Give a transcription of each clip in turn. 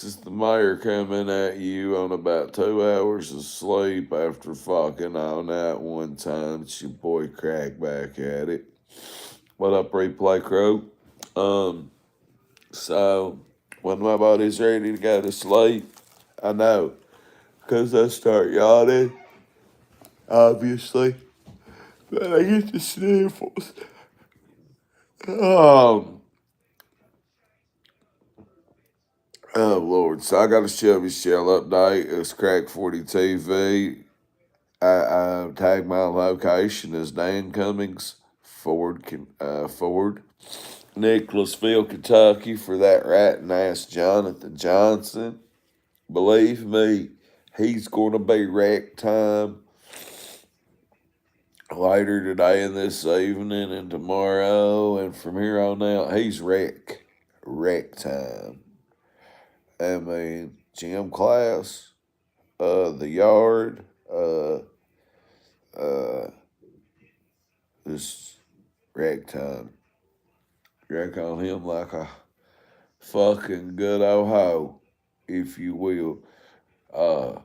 This is the mayor coming at you on about 2 hours of sleep after fucking all night one time. It's your boy Crack back at it. What up, replay crew? Um, so when my body's ready to go to sleep, I know, because I start yawning, obviously, but I get the sniffles. Um, oh Lord, so I got a Shelby Shell update. It's Crack 40 TV. I tagged my location as Dan Cummings, Ford, Nicholasville, Kentucky, for that ratting ass Jonathan Johnson. Believe me, he's going to be wreck time later today and this evening and tomorrow, and from here on out, he's wreck time. I mean, gym class, the yard, uh, this wreck time. Wreck on him like a fucking good old hoe, if you will. Uh,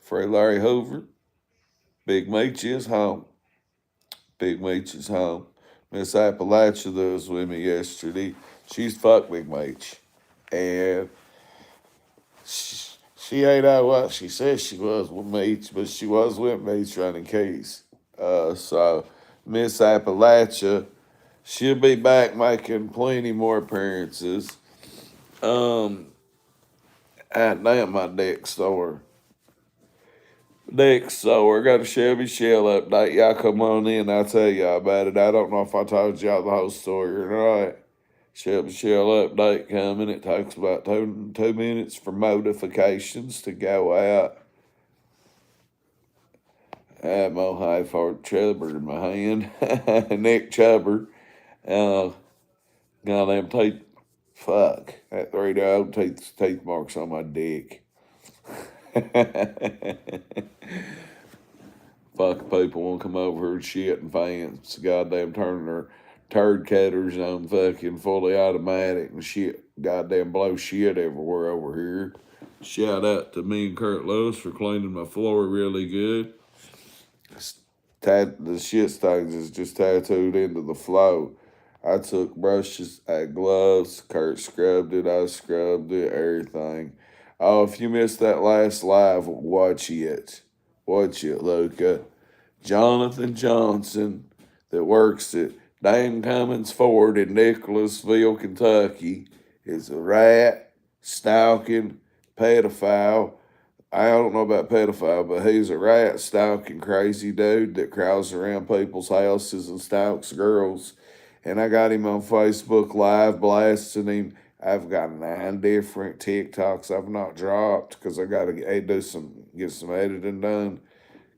Free Larry Hoover, Big Meech is home. Big Meech is home. Miss Appalachia that was with me yesterday, she's fucked Big Meech. And she ain't out what she says she was with Meech, but she was with Meech running keys. So Miss Appalachia, she'll be back making plenty more appearances. And damn, my dick's sore. Next, so I got a Chevy Shell update. Y'all come on in, I'll tell y'all about it. I don't know if I told y'all the whole story or not. Chevy Shell update coming. It takes about 2 minutes for modifications to go out. I have my high for Chubber in my hand. Nick Chubber. Uh, Goddamn teeth. Fuck. That 3 old teeth marks on my dick. Fuck people won't come over here shitting fans. Goddamn turning their turd cutters on fucking fully automatic and shit. Goddamn blow shit everywhere over here. Shout out to me and Kurt Lewis for cleaning my floor really good. The shit stains is just tattooed into the floor. I took brushes, I had gloves, Kurt scrubbed it, I scrubbed it, everything. Oh, if you missed that last live, watch it. Watch it, Luca. Jonathan Johnson, that works at Dan Cummins Ford in Nicholasville, Kentucky, is a rat, stalking, pedophile. I don't know about pedophile, but he's a rat stalking crazy dude that crawls around people's houses and stalks girls. And I got him on Facebook Live blasting him. I've got 9 different TikToks I've not dropped because I got to get some editing done,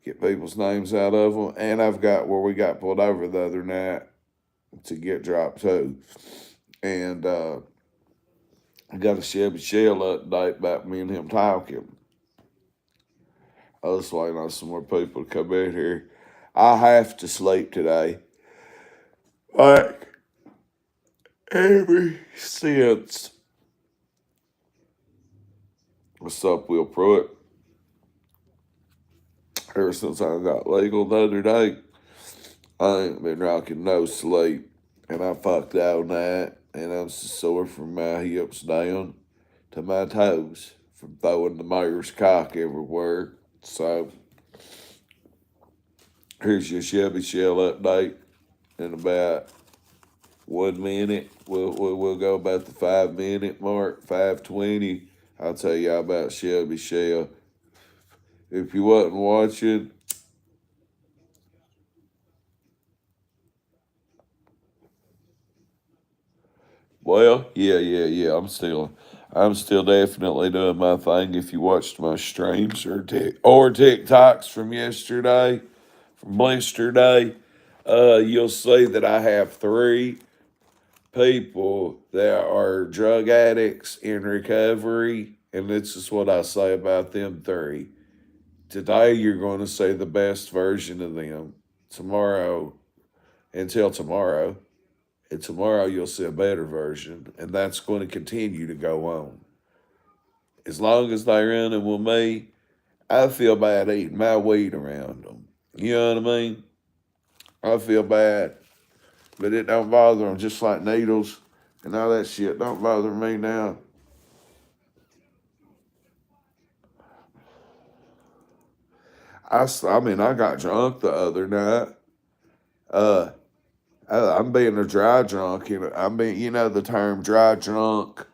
get people's names out of them. And I've got where we got pulled over the other night to get dropped too. And I got a Chevy Shell update about me and him talking. I was waiting on some more people to come in here. I have to sleep today. Like, ever since. What's up, Will Pruitt? Ever since I got legal the other day, I ain't been rocking no sleep. And I fucked all night. And I'm sore from my hips down to my toes from throwing the mayor's cock everywhere. So, here's your Chevy Shell update in about 1 minute. We'll go about the 5 minute mark, 5:20. I'll tell y'all about Shelby Shell. If you wasn't watching, well, yeah. I'm still definitely doing my thing. If you watched my streams or TikToks from yesterday, from Blister Day, you'll see that I have 3 people that are drug addicts in recovery, and this is what I say about them 3. Today, you're going to see the best version of them. Tomorrow, until tomorrow, and tomorrow you'll see a better version, and that's going to continue to go on. as long as they running with me, I feel bad eating my weed around them. You know what I mean? I feel bad, but it don't bother them. Just like needles and all that shit don't bother me now. I mean, I got drunk the other night. Uh, I'm being a dry drunk. I'm being, the term dry drunk.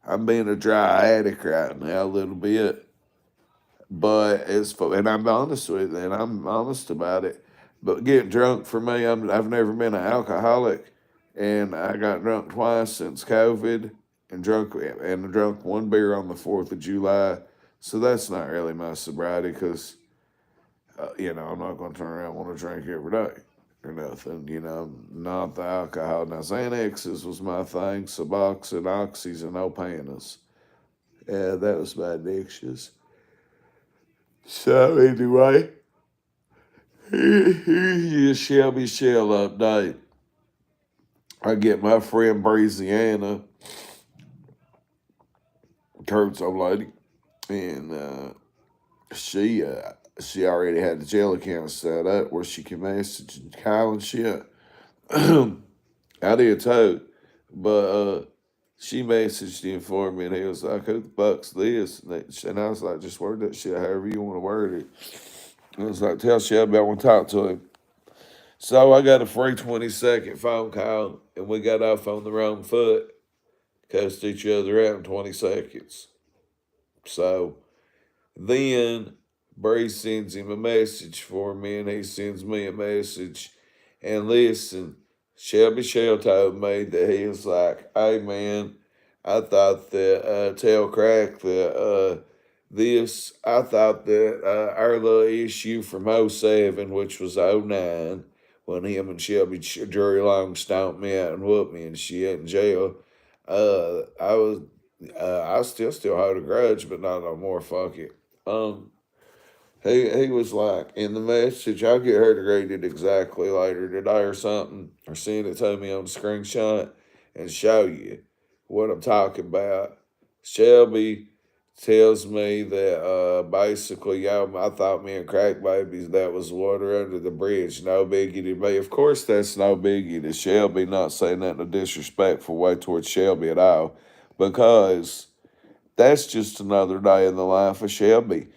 I'm being a dry addict right now a little bit, but and I'm honest with it, and I'm honest about it. But getting drunk for me, I've never been an alcoholic, and I got drunk twice since COVID, and drunk one beer on the 4th of July. So that's not really my sobriety, because I'm not going to turn around and want to drink every day or nothing. Not the alcohol. Now, Xanaxes was my thing, Suboxone, Oxys, and Opanas. Yeah, that was my addictions. So, anyway, here's Shelby Shell update. I get my friend Breeziana, Kurt's old lady, and she already had the jail account set up where she can message and call and shit. I did too, but she messaged him for me, and he was like, "Who the fuck's this?" And I was like, "Just word that shit however you want to word it." I was like, "Tell Shelby I want to talk to him." So I got a free 20-second phone call, and we got off on the wrong foot, cussed each other out in 20 seconds. So then Bree sends him a message for me, and he sends me a message. And listen, Shelby Shell told me that he was like, "Hey man, I thought that tell Crack that I thought that our little issue from '07, which was '09, when him and Shelby Drury Long stomped me out and whooped me and shit in jail. I was I still hold a grudge, but not no more. Fuck it." Um, he was like, in the message, I'll get her to read it exactly later today or something, or send it to me on the screenshot and show you what I'm talking about. Shelby tells me that basically, yo, I thought me and crack babies, that was water under the bridge. No biggie to me. Of course, that's no biggie to Shelby, not saying that in a disrespectful way towards Shelby at all, because that's just another day in the life of Shelby.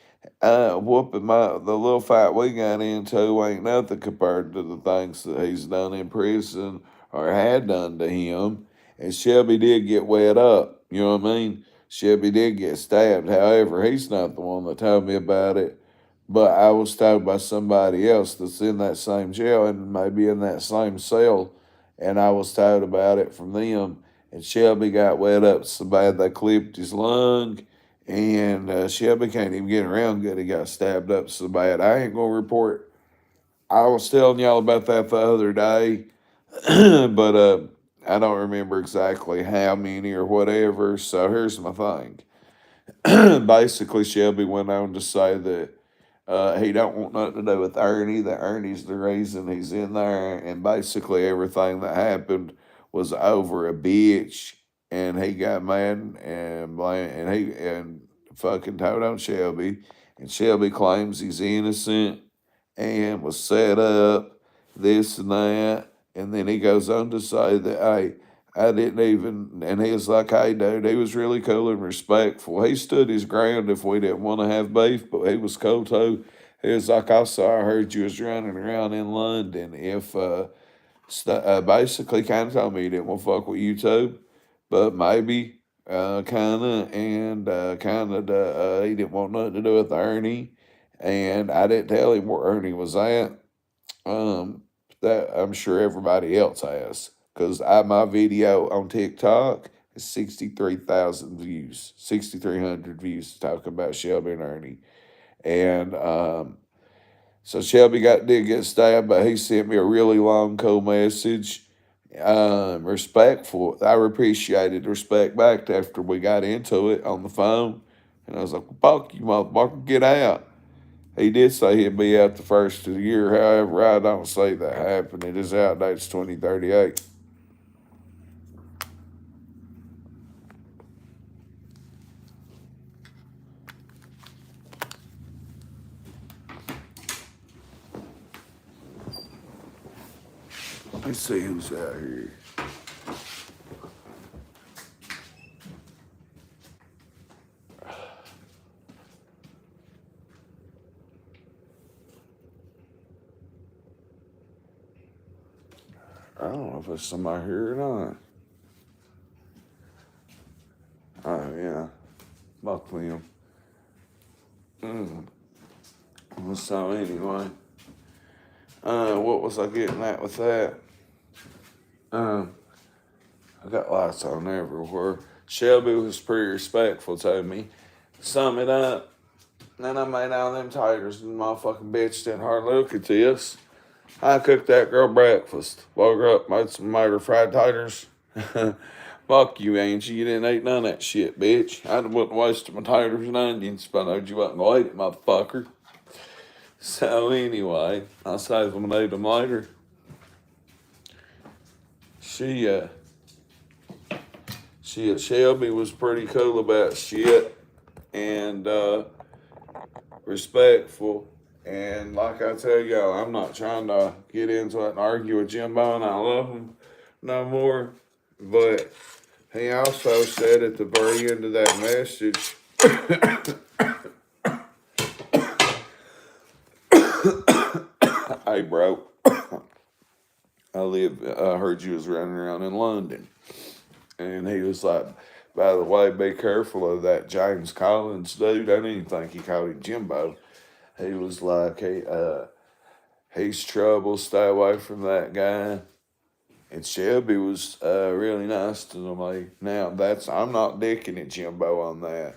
Whooping the little fight we got into ain't nothing compared to the things that he's done in prison or had done to him. And Shelby did get wet up. You know what I mean? Shelby did get stabbed. However, he's not the one that told me about it. But I was told by somebody else that's in that same jail and maybe in that same cell. And I was told about it from them. And Shelby got wet up so bad they clipped his lung, and Shelby can't even get around good. He got stabbed up so bad. I ain't gonna report. I was telling y'all about that the other day, but I don't remember exactly how many or whatever. So here's my thing. Basically, Shelby went on to say that he don't want nothing to do with Ernie. That Ernie's the reason he's in there, and basically everything that happened was over a bitch, and he got mad and fucking told on Shelby, and Shelby claims he's innocent and was set up, this and that, and then he goes on to say that, hey, I didn't even, and he was like, "Hey, dude, he was really cool and respectful. He stood his ground if we didn't want to have beef, but he was cool too." He was like, "Also, I heard you was running around in London. If basically kind of told me he didn't want to fuck with you too, but maybe kind of, and kind of he didn't want nothing to do with Ernie, and I didn't tell him where Ernie was at. Um, that I'm sure everybody else has, because my video on TikTok is 63,000 views, 6,300 views talking about Shelby and Ernie, and so Shelby did get stabbed, but he sent me a really long, cool message. Respectful. I appreciated respect back after we got into it on the phone. And I was like, "Fuck you, motherfucker, get out." He did say he'd be out the first of the year. However, I don't see that happening. His outdate's 2038. Let's see who's out here. I don't know if there's somebody here or not. Oh, yeah. Fuck them. So, anyway. What was I getting at with that? I got lights on everywhere. Shelby was pretty respectful to me. Sum it up. Then I made all them taters and motherfucking bitch didn't hardly look at this. I cooked that girl breakfast. Woke her up, made her fried taters. Fuck you, Angie. You didn't eat none of that shit, bitch. I wouldn't waste my taters and onions, but I know you wasn't going to eat it, motherfucker. So anyway, I'll save them and eat them later. Shelby was pretty cool about shit and respectful. And like I tell y'all, I'm not trying to get into it and argue with Jimbo, and I love him no more. But he also said at the very end of that message, hey, bro, I heard you was running around in London. And he was like, by the way, be careful of that James Collins dude. I didn't even think he called him Jimbo. He was like, he's trouble, stay away from that guy. And Shelby was really nice to me. Now, I'm not dicking at Jimbo on that.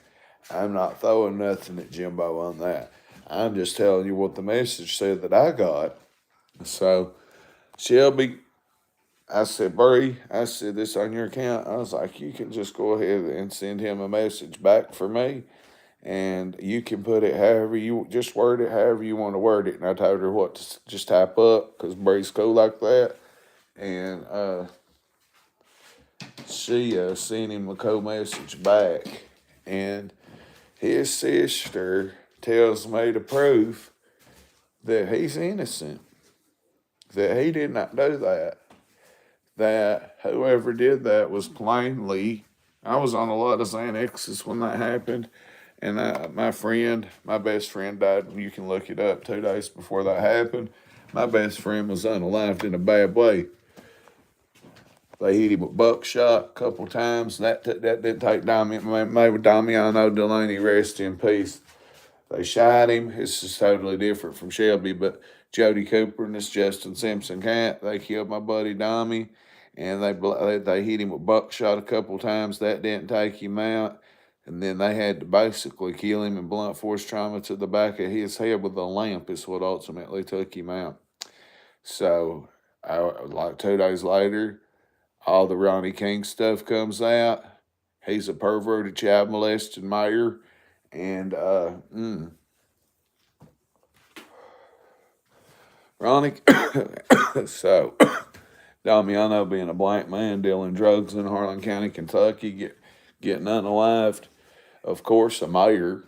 I'm not throwing nothing at Jimbo on that. I'm just telling you what the message said that I got. So, Shelby, I said, Bree, I said this on your account. I was like, you can just go ahead and send him a message back for me. And you can put it however you, just word it however you want to word it. And I told her what to just type up because Bree's cool like that. And she sent him a cool message back. And his sister tells me to prove that he's innocent, that he did not do that, that whoever did that was plainly, I was on a lot of Xanaxes when that happened, and my best friend died, you can look it up, 2 days before that happened. My best friend was unalived in a bad way. They hit him with buckshot a couple times. That didn't take Damiano Delaney, rest in peace. They shot him. It's just totally different from Shelby, but Jody Cooper and this Justin Simpson cat, they killed my buddy Dami, and they hit him with buckshot a couple times. That didn't take him out. And then they had to basically kill him and blunt force trauma to the back of his head with a lamp is what ultimately took him out. So, like 2 days later, all the Ronnie King stuff comes out. He's a perverted child molesting mayor. And, Ronnie, so, Damiano being a black man dealing drugs in Harlan County, Kentucky, getting unalived. Of course, a mayor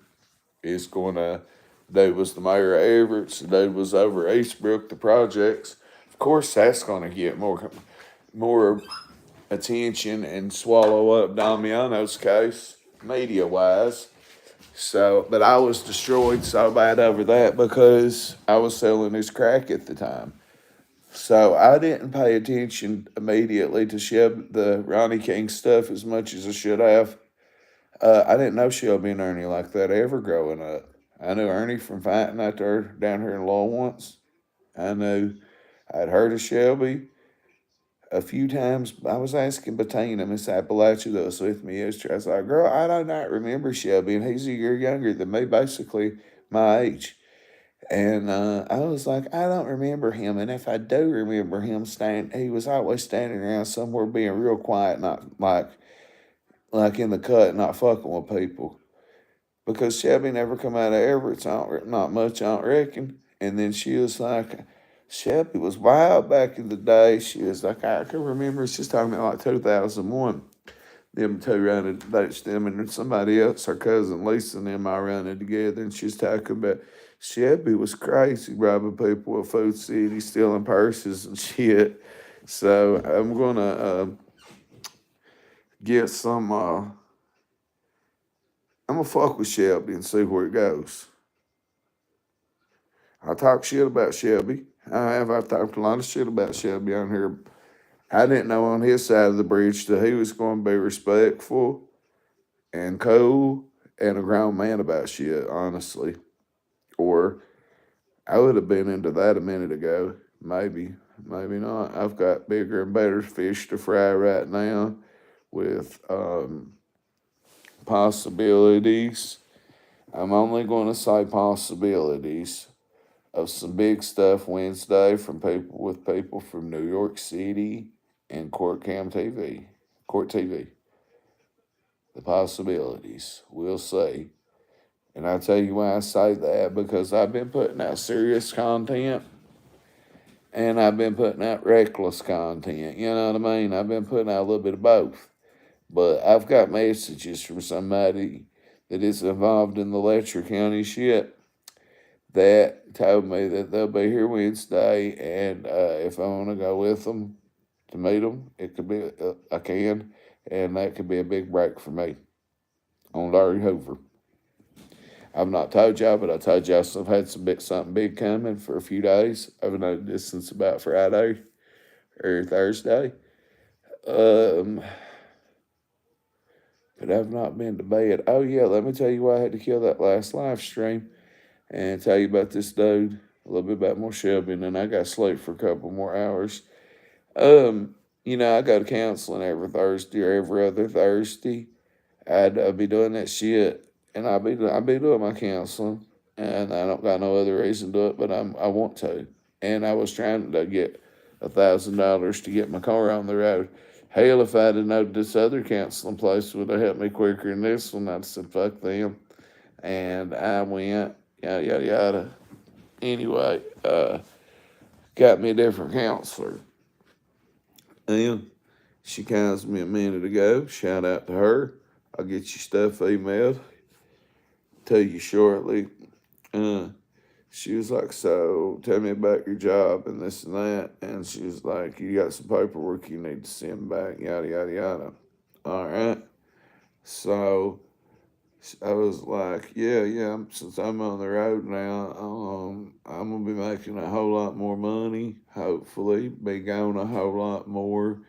is going to, dude was the mayor of Everett, the dude was over Eastbrook, the projects. Of course, that's going to get more attention and swallow up Damiano's case, media-wise. So, but I was destroyed so bad over that because I was selling his crack at the time. So I didn't pay attention immediately to the Ronnie King stuff as much as I should have. I didn't know Shelby and Ernie like that ever growing up. I knew Ernie from fighting out there down here in Law once. I'd heard of Shelby a few times. I was asking Bettina, Miss Appalachia, that was with me yesterday. I was like, girl, I do not remember Shelby, and he's a year younger than me, basically my age. And I was like, I don't remember him. And if I do remember him he was always standing around somewhere being real quiet, not like in the cut, not fucking with people. Because Shelby never come out of Everett, not much, I don't reckon. And then she was like, Shelby was wild back in the day. She was like, I can remember, she's talking about like 2001. Them two running, them and somebody else, her cousin Lisa and them, I running together. And she's talking about Shelby was crazy, robbing people at Food City, stealing purses and shit. So I'm gonna get some. I'm gonna fuck with Shelby and see where it goes. I talk shit about Shelby. I have. I've talked a lot of shit about Shelby on here. I didn't know on his side of the bridge that he was going to be respectful and cool and a grown man about shit, honestly. Or I would have been into that a minute ago. Maybe, maybe not. I've got bigger and better fish to fry right now with possibilities. I'm only going to say possibilities of some big stuff Wednesday from people from New York City and Court TV. The possibilities. We'll see. And I tell you why I say that because I've been putting out serious content and I've been putting out reckless content. You know what I mean? I've been putting out a little bit of both. But I've got messages from somebody that is involved in the Letcher County shit that told me that they'll be here Wednesday, and if I want to go with them to meet them, it could be I can, and that could be a big break for me on Larry Hoover. I've not told y'all, but I told y'all I've had something big coming for a few days. I've known this since about Friday or Thursday. Um, but I've not been to bed. Oh yeah, let me tell you why I had to kill that last live stream and tell you about this dude. A little bit about more Shelby, and then I got to sleep for a couple more hours. I go to counseling every Thursday or every other Thursday. I'd be doing that shit, and I'll be doing my counseling, and I don't got no other reason to do it, but I want to, and I was trying to get $1,000 to get my car on the road. Hell, if I'd have known this other counseling place would have helped me quicker than this one, I'd have said fuck them, and I went yada yada yada. Anyway, got me a different counselor, and she calls me a minute ago. Shout out to her. I'll get your stuff emailed to you shortly. Uh, she was like, "So tell me about your job and this and that." And she was like, "You got some paperwork you need to send back, yada, yada, yada." All right. So I was like, "Yeah, yeah, since I'm on the road now, I'm going to be making a whole lot more money, hopefully, be going a whole lot more."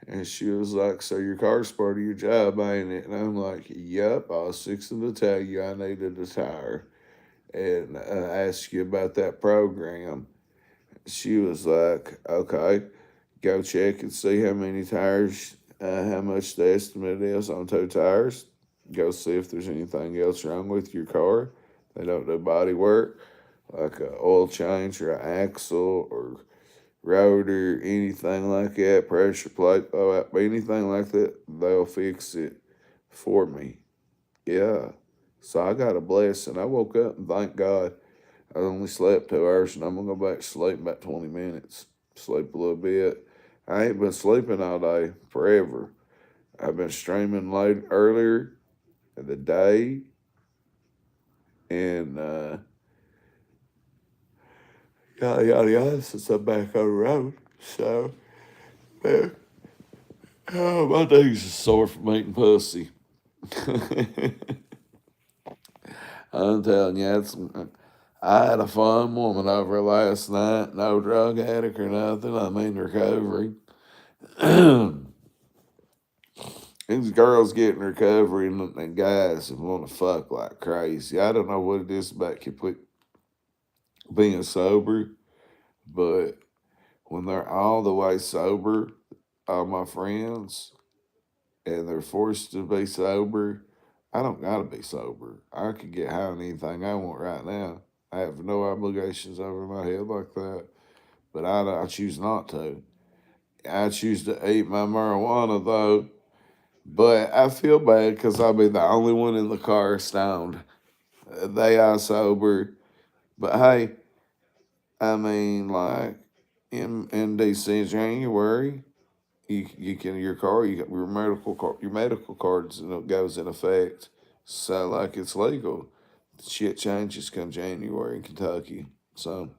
And she was like, "So your car's part of your job, ain't it?" And I'm like, "Yep, I was fixing to tell you I needed a tire and ask you about that program." She was like, "Okay, go check and see how many tires, how much the estimate is on two tires. Go see if there's anything else wrong with your car. They don't do body work, like an oil change or an axle or rotor, anything like that, pressure plate, anything like that, they'll fix it for me." Yeah. So I got a blessing. I woke up and thank God I only slept 2 hours and I'm going to go back to sleep about 20 minutes. Sleep a little bit. I ain't been sleeping all day forever. I've been streaming late earlier in the day and yada yada yada since I'm back on the road. So, man, oh, my knees are sore from eating pussy. I'm telling you, I had a fun woman over last night. No drug addict or nothing. I'm in recovery. These girls get in recovery and guys want to fuck like crazy. I don't know what it is about being sober, but when they're all the way sober, all my friends, and they're forced to be sober, I don't gotta be sober. I could get high on anything I want right now. I have no obligations over my head like that, but I choose not to. I choose to eat my marijuana though, but I feel bad because I'll be the only one in the car stoned. They are sober, but hey, I mean, like in DC January, you can your car you got your medical cards and it goes in effect. So like it's legal. Shit changes come January in Kentucky. So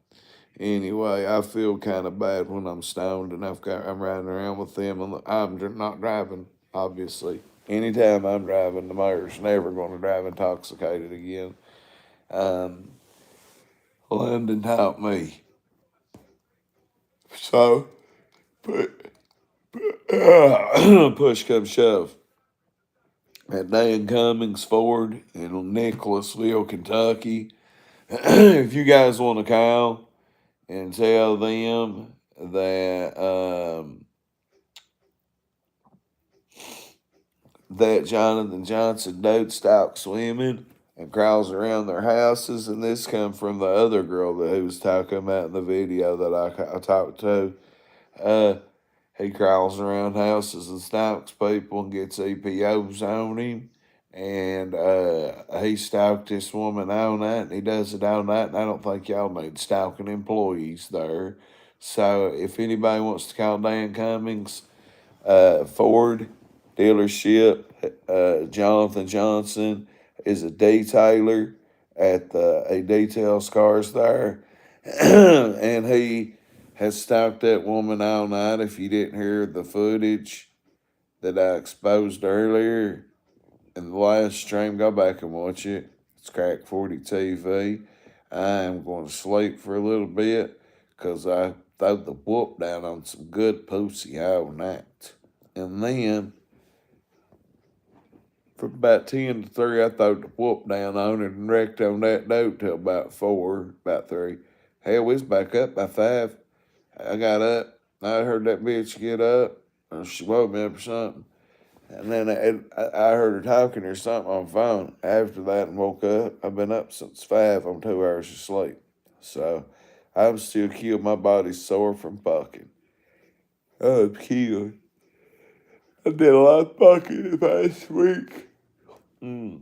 Anyway, I feel kind of bad when I'm stoned and I'm riding around with them. And not driving, obviously. Anytime I'm driving, the mayor's never going to drive intoxicated again. Um, London taught me. So, but, push come shove. At Dan Cummings Ford in Nicholasville, Kentucky. If you guys want to call and tell them that Jonathan Johnson don't stop swimming and crawls around their houses, and this come from the other girl that he was talking about in the video that I talked to. Uh, he crawls around houses and stalks people and gets EPOs on him. And he stalked this woman all night, and he does it all night. And I don't think y'all need stalking employees there. So if anybody wants to call Dan Cummings, Ford dealership, Jonathan Johnson is a detailer at he details cars there. And he has stalked that woman all night. If you didn't hear the footage that I exposed earlier in the last stream, go back and watch it. It's Crack 40 TV. I am going to sleep for a little bit because I threw the whoop down on some good pussy all night. And then from about 10 to 3, I threw the whoop down on it and wrecked on that note till about 4, about 3. Hell, we was back up by 5. I got up. I heard that bitch get up. Or she woke me up or something. And then I heard her talking or something on the phone. After that, and woke up. I've been up since 5 on 2 hours of sleep. So I'm still killed. My body's sore from fucking. I'm killed. I did a lot of fucking the past week. I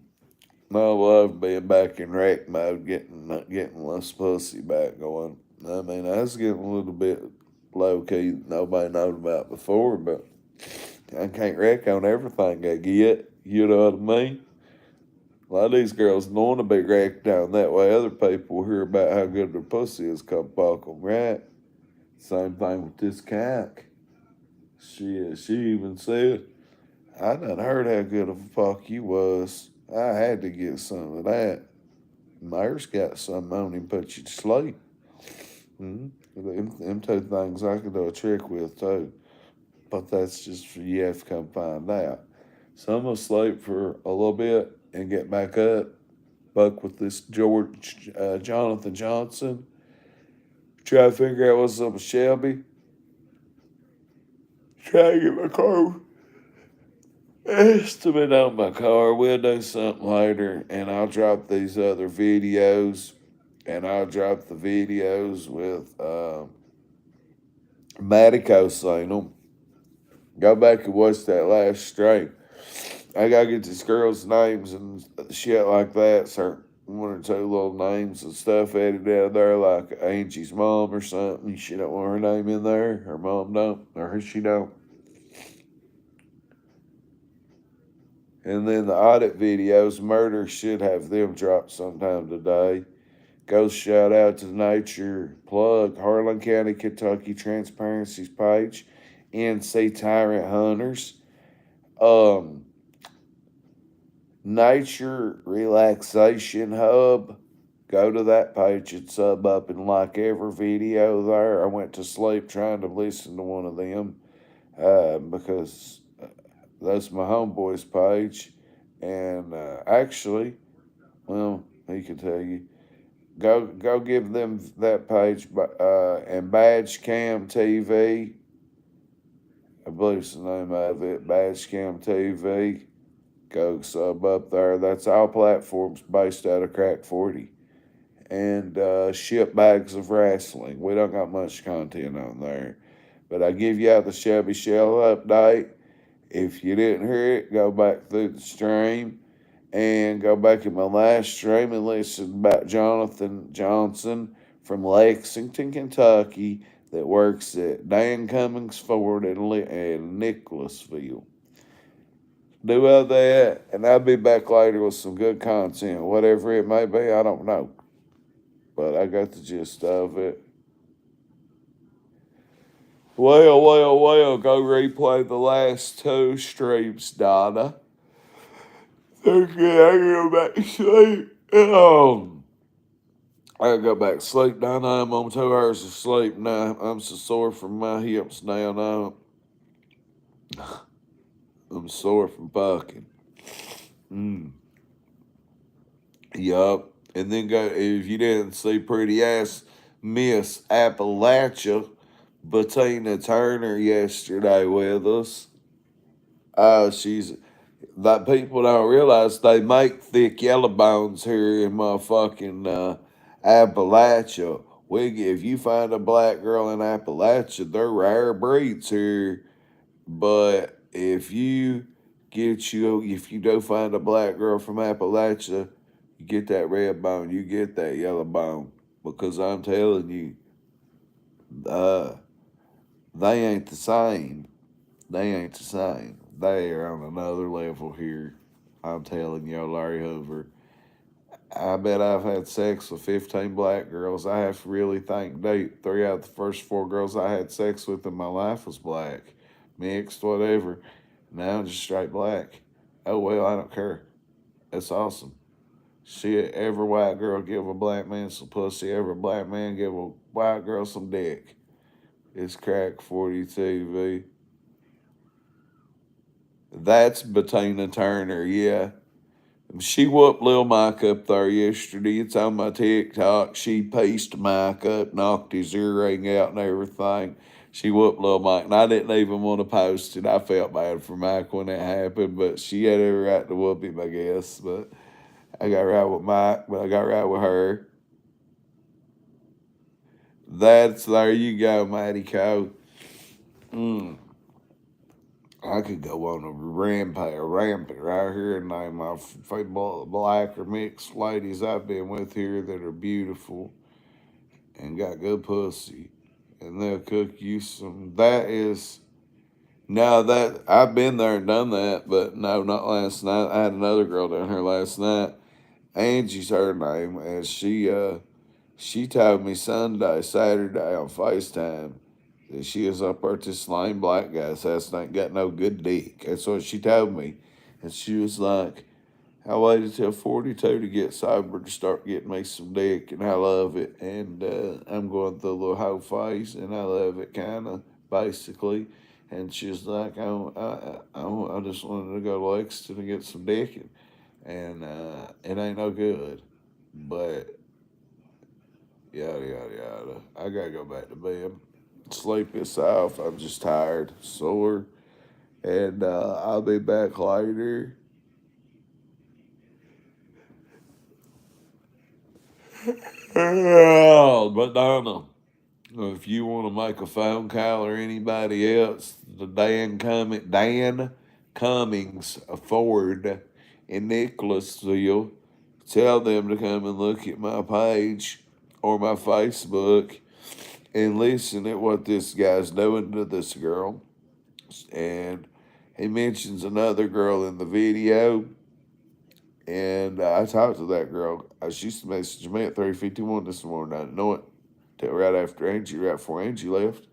love being back in rec mode, getting less pussy back going. I mean, I was getting a little bit low key that nobody knowed about before, but I can't wreck on everything I get. You know what I mean? A lot of these girls don't want to be wrecked down that way. Other people hear about how good their pussy is, come fuck 'em, right? Same thing with this cock. She even said, I done heard how good of a fuck you was. I had to get some of that. Myers got something on him, put you to sleep. Them two things I could do a trick with too. But that's just for you have to come find out. So I'm gonna sleep for a little bit and get back up. Buck with this Jonathan Johnson. Try to figure out what's up with Shelby. Try to get my car estimate on my car. We'll do something later, and I'll drop these other videos, and I'll drop the videos with Matico saying them. Go back and watch that last stream. I gotta get these girls' names and shit like that. So 1 or 2 little names and stuff added out there, like Angie's mom or something. She don't want her name in there. Her mom don't, or she don't. And then the audit videos, murder should have them dropped sometime today. Go shout out to the Nature Plug, Harlan County, Kentucky Transparency's page, NC Tyrant Hunters. Nature Relaxation Hub. Go to that page and sub up and like every video there. I went to sleep trying to listen to one of them because that's my homeboy's page. And actually, well, he can tell you. Go give them that page and Badge Cam TV. I believe it's the name of it, Badge Cam TV. Go sub up there. That's all platforms based out of Crack 40. And Ship Bags of Wrestling. We don't got much content on there. But I give you out the Shelby Shell update. If you didn't hear it, go back through the stream and go back in my last stream and listen about Jonathan Johnson from Lexington, Kentucky, that works at Dan Cummings Ford in Nicholasville. Do all that, and I'll be back later with some good content, whatever it may be. I don't know, but I got the gist of it. Well, go replay the last two streams, Donna. Okay, I go back to sleep. I gotta go back to sleep, Donna. I'm on 2 hours of sleep now. I'm so sore from my hips now. Now I'm sore from fucking. Yup. And then go if you didn't see pretty ass Miss Appalachia Bettina Turner yesterday with us. She's that people don't realize they make thick yellow bones here in motherfucking Appalachia. If you find a black girl in Appalachia, they're rare breeds here. But if you do find a black girl from Appalachia, you get that red bone, you get that yellow bone. Because I'm telling you, uh, they ain't the same. They ain't the same. They are on another level here. I'm telling you, Larry Hoover. I bet I've had sex with 15 black girls. I have to really think deep. 3 out of the first 4 girls I had sex with in my life was black. Mixed, whatever. Now I'm just straight black. Oh, well, I don't care. That's awesome. Shit, every white girl give a black man some pussy. Every black man give a white girl some dick. It's crack 40 TV. That's Bettina Turner, yeah. She whooped Lil Mike up there yesterday. It's on my TikTok. She pieced Mike up, knocked his earring out and everything. She whooped Lil Mike, and I didn't even want to post it. I felt bad for Mike when it happened, but she had every right to whoop him, I guess. But I got right with Mike, but I got right with her. There you go, Matty Co. I could go on a rampant right here and name my black or mixed ladies I've been with here that are beautiful and got good pussy. And they'll cook you some. That is, now that, I've been there and done that, but no, not last night. I had another girl down here last night. Angie's her name, and she told me Saturday on FaceTime that she was up there at this lame black guy's house and ain't got no good dick. That's what she told me. And she was like, I waited till 42 to get sober to start getting me some dick, and I love it. And I'm going through a little hoe phase, and I love it, kind of, basically. And she was like, I just wanted to go to Lexington to get some dick, and it ain't no good. But yada yada yada. I gotta go back to bed. Sleep is off. I'm just tired, sore, and I'll be back later. But Donna, if you want to make a phone call or anybody else, the Dan Cummings Ford in Nicholasville, tell them to come and look at my page or my Facebook and listen at what this guy's doing to this girl. And he mentions another girl in the video. And I talked to that girl. She used to message me at 3:51 this morning. I didn't know it till right before Angie left.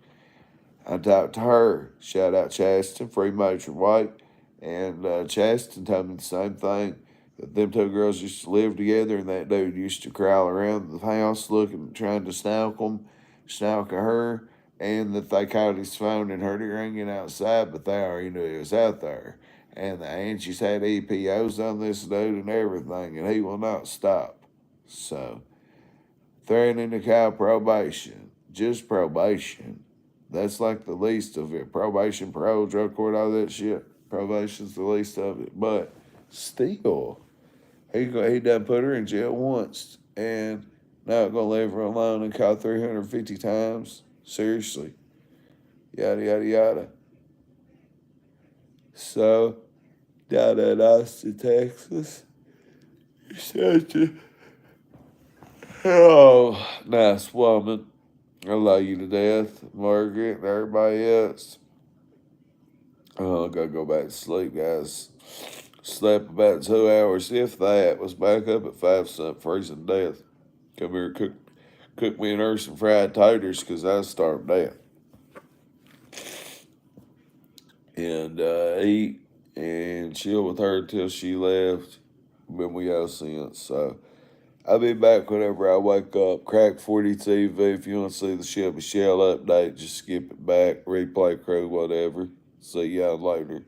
I talked to her. Shout out Chaston, free major white. And Chaston told me the same thing. That them two girls used to live together, and that dude used to crawl around the house looking, trying to stalk her, and that they caught his phone and heard it ringing outside, but they already knew he was out there. And the Angie's had EPOs on this dude and everything, and he will not stop. So, threatening to call probation, just probation. That's like the least of it. Probation, parole, drug court, all that shit. Probation's the least of it. But still, he done put her in jail once, and now gonna leave her alone and call 350 times. Seriously, yada yada yada. So, down in Austin, Texas, such a nice woman. I love you to death, Margaret, and everybody else. Oh, I gotta go back to sleep, guys. Slept about 2 hours, if that. Was back up at 5 something, freezing to death. Come here, cook me and her some fried taters, because I was starved to death. and eat and chill with her until she left. Been with y'all since. So I'll be back whenever I wake up. Crack 40 TV. If you want to see the Shelby Shell update, just skip it back. Replay crew, whatever. See y'all later.